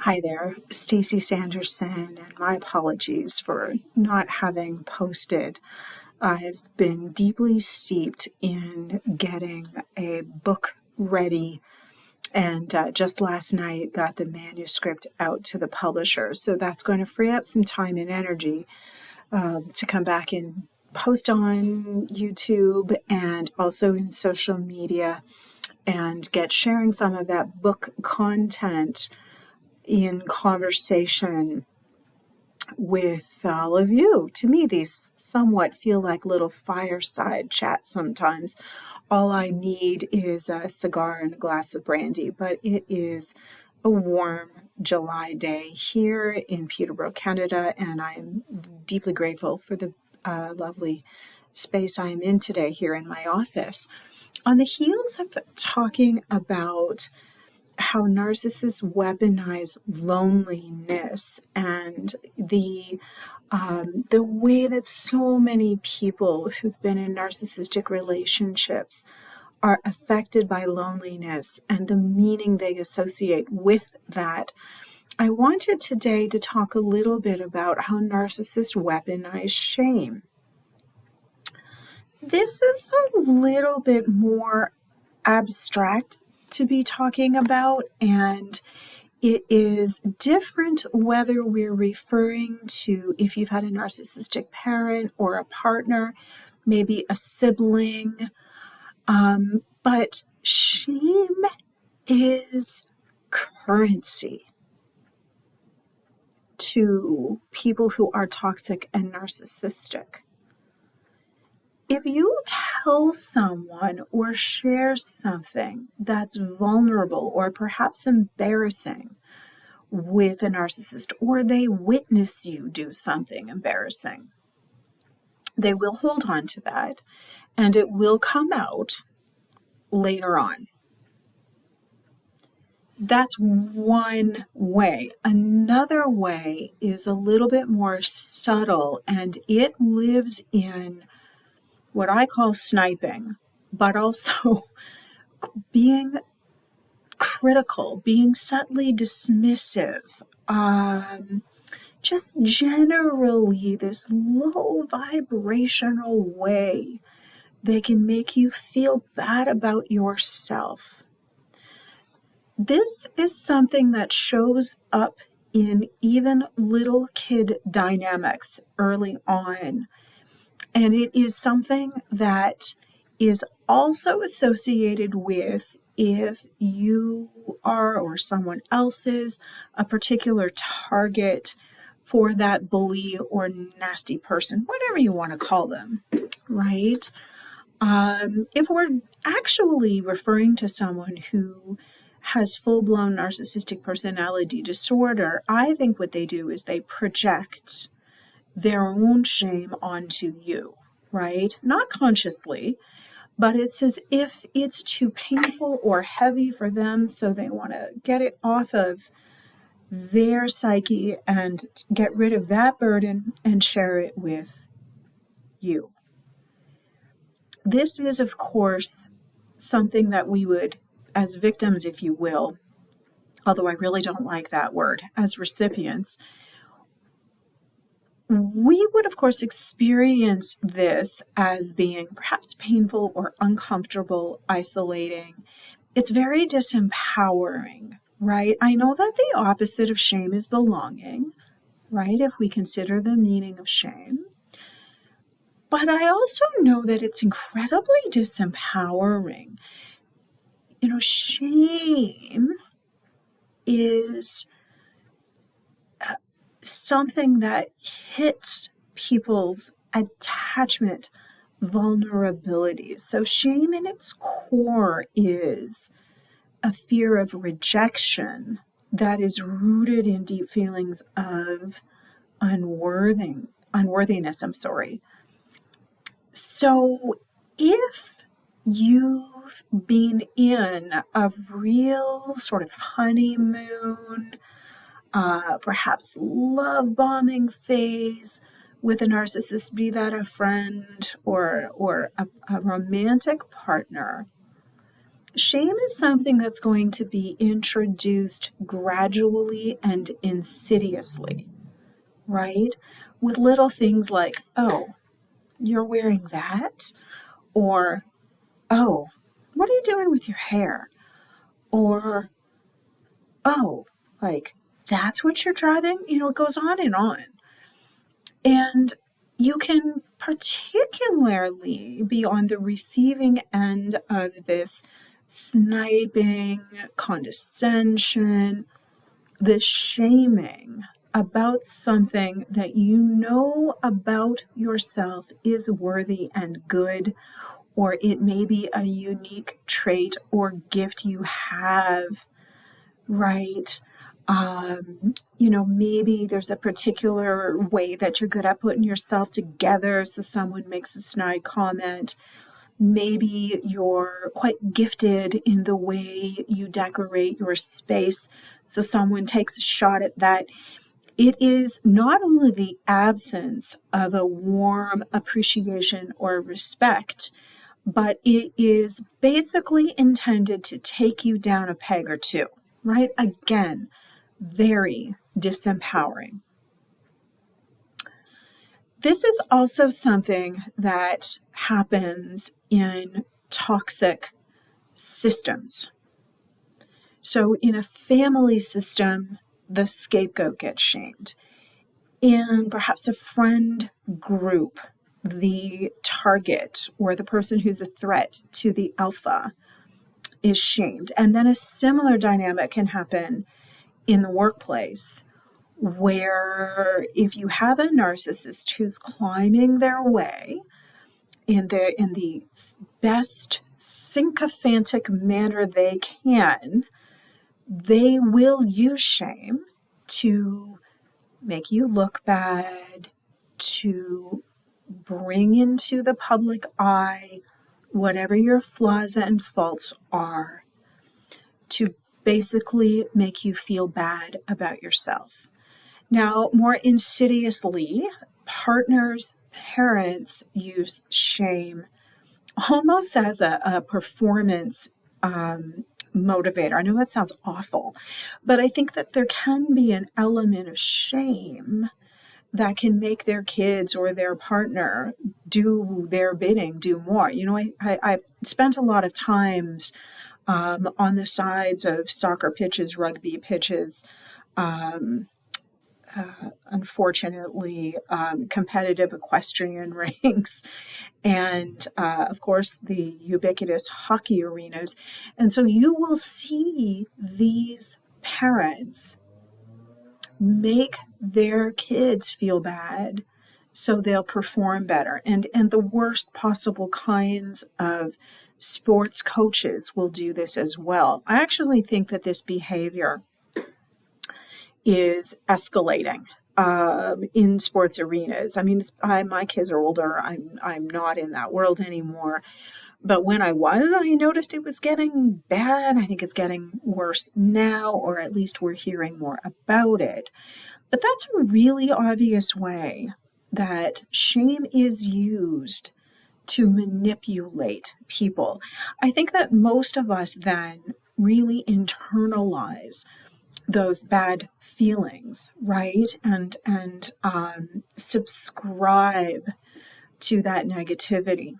Hi there, Stacy Sanderson, and my apologies for not having posted. I've been deeply steeped in getting a book ready, and just last night got the manuscript out to the publisher. So that's going to free up some time and energy to come back and post on YouTube and also in social media and get sharing some of that book content in conversation with all of you. To me, these somewhat feel like little fireside chats sometimes. All I need is a cigar and a glass of brandy, but it is a warm July day here in Peterborough, Canada, and I'm deeply grateful for the lovely space I am in today here in my office. On the heels of talking about how narcissists weaponize loneliness and the way that so many people who've been in narcissistic relationships are affected by loneliness and the meaning they associate with that. I wanted today to talk a little bit about how narcissists weaponize shame. This is a little bit more abstract to be talking about, and it is different whether we're referring to if you've had a narcissistic parent or a partner, maybe a sibling. But shame is currency to people who are toxic and narcissistic. If you tell someone or share something that's vulnerable or perhaps embarrassing with a narcissist, or they witness you do something embarrassing, they will hold on to that and it will come out later on. That's one way. Another way is a little bit more subtle, and it lives in what I call sniping, but also being critical, being subtly dismissive, just generally this low vibrational way that can make you feel bad about yourself. This is something that shows up in even little kid dynamics early on. And it is something that is also associated with if you are or someone else is a particular target for that bully or nasty person, whatever you want to call them, right? If we're actually referring to someone who has full-blown narcissistic personality disorder, I think what they do is they project their own shame onto you, right? Not consciously, but it's as if it's too painful or heavy for them, so they want to get it off of their psyche and get rid of that burden and share it with you. This is, of course, something that we would, as victims, if you will, although I really don't like that word, as recipients, we would, of course, experience this as being perhaps painful or uncomfortable, isolating. It's very disempowering, right? I know that the opposite of shame is belonging, right? If we consider the meaning of shame. But I also know that it's incredibly disempowering. Shame is something that hits people's attachment vulnerabilities. So shame in its core is a fear of rejection that is rooted in deep feelings of unworthiness. So if you've been in a real sort of honeymoon, perhaps love bombing phase with a narcissist, be that a friend or a romantic partner, Shame is something that's going to be introduced gradually and insidiously, right? With little things like, oh, you're wearing that? Or, oh, what are you doing with your hair? Or, oh, like, that's what you're driving? It goes on and on. And you can particularly be on the receiving end of this sniping, condescension, the shaming about something that you know about yourself is worthy and good, or it may be a unique trait or gift you have, right? Maybe there's a particular way that you're good at putting yourself together, so someone makes a snide comment. Maybe you're quite gifted in the way you decorate your space, so someone takes a shot at that. It is not only the absence of a warm appreciation or respect, but it is basically intended to take you down a peg or two, right? Again, very disempowering. This is also something that happens in toxic systems. So in a family system, the scapegoat gets shamed. In perhaps a friend group, the target or the person who's a threat to the alpha is shamed. And then a similar dynamic can happen in the workplace, where if you have a narcissist who's climbing their way in the best sycophantic manner they can, they will use shame to make you look bad, to bring into the public eye whatever your flaws and faults are, to basically make you feel bad about yourself. Now, more insidiously, partners, parents use shame almost as a performance motivator. I know that sounds awful, but I think that there can be an element of shame that can make their kids or their partner do their bidding, do more. I spent a lot of times on the sides of soccer pitches, rugby pitches, unfortunately, competitive equestrian rings, and of course, the ubiquitous hockey arenas. And so you will see these parents make their kids feel bad so they'll perform better. And the worst possible kinds of sports coaches will do this as well. I actually think that this behavior is escalating in sports arenas. I mean, my kids are older. I'm not in that world anymore. But when I was, I noticed it was getting bad. I think it's getting worse now, or at least we're hearing more about it. But that's a really obvious way that shame is used to manipulate people. I think that most of us then really internalize those bad feelings, right? And subscribe to that negativity.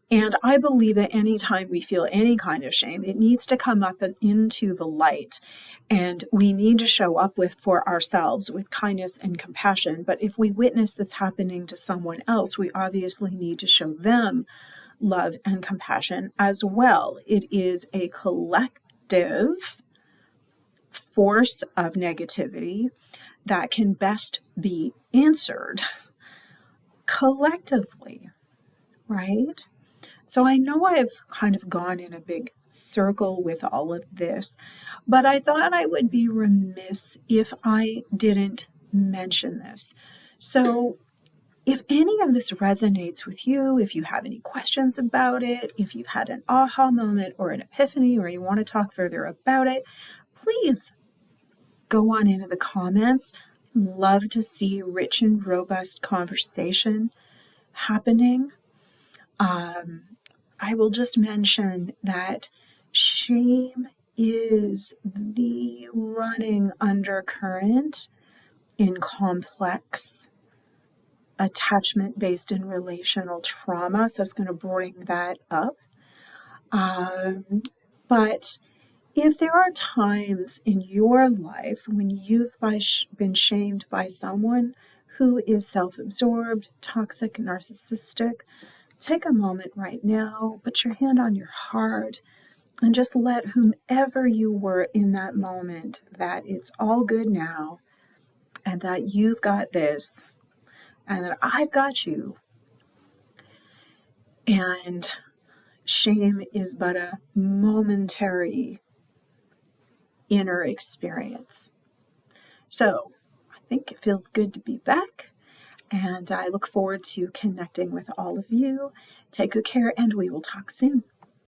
And I believe that anytime we feel any kind of shame, it needs to come up and into the light. And we need to show up for ourselves with kindness and compassion. But if we witness this happening to someone else, we obviously need to show them love and compassion as well. It is a collective force of negativity that can best be answered collectively, right? So I know I've kind of gone in a big circle with all of this, but I thought I would be remiss if I didn't mention this. So if any of this resonates with you, if you have any questions about it, if you've had an aha moment or an epiphany, or you want to talk further about it, please go on into the comments. Love to see rich and robust conversation happening. I will just mention that shame is the running undercurrent in complex attachment-based and relational trauma. So I was going to bring that up. But if there are times in your life when you've been shamed by someone who is self-absorbed, toxic, narcissistic, take a moment right now, put your hand on your heart, and just let whomever you were in that moment that it's all good now and that you've got this and that I've got you. And shame is but a momentary inner experience. So I think it feels good to be back, and I look forward to connecting with all of you. Take good care, and we will talk soon.